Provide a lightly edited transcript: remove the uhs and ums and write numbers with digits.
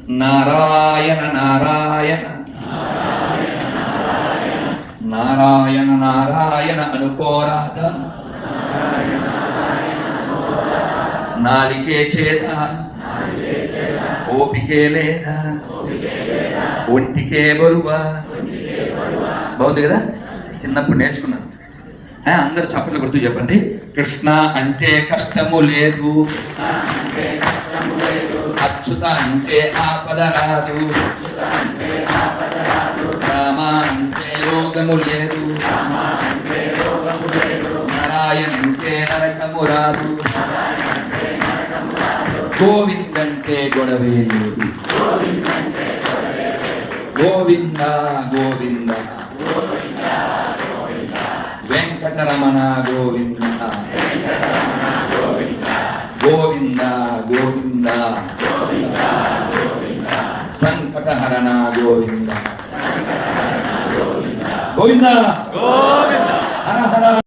నారాయణ నారాయణ నారాయణ నారాయణ అనుకోరాదా, నాలికే చేత ఓపికే లేదా, ఒంటికే బరువా. బాగుంది కదా, చిన్నప్పుడు నేర్చుకున్నాను. అందరూ చప్పట్లు కొడుతూ చెప్పండి. కృష్ణ అంటే కష్టము లేదు, అచ్యుత అంటే ఆపద రాదు, రామ అంటే రోగము లేదు, నారాయణ అంటే నరకము రాదు, గోవిందంటే గొడవే లేదు. గోవింద గోవింద వెంకటరమణ గోవింద గోవింద గోవింద సంకటహరణ గోవింద గోవింద హర హర.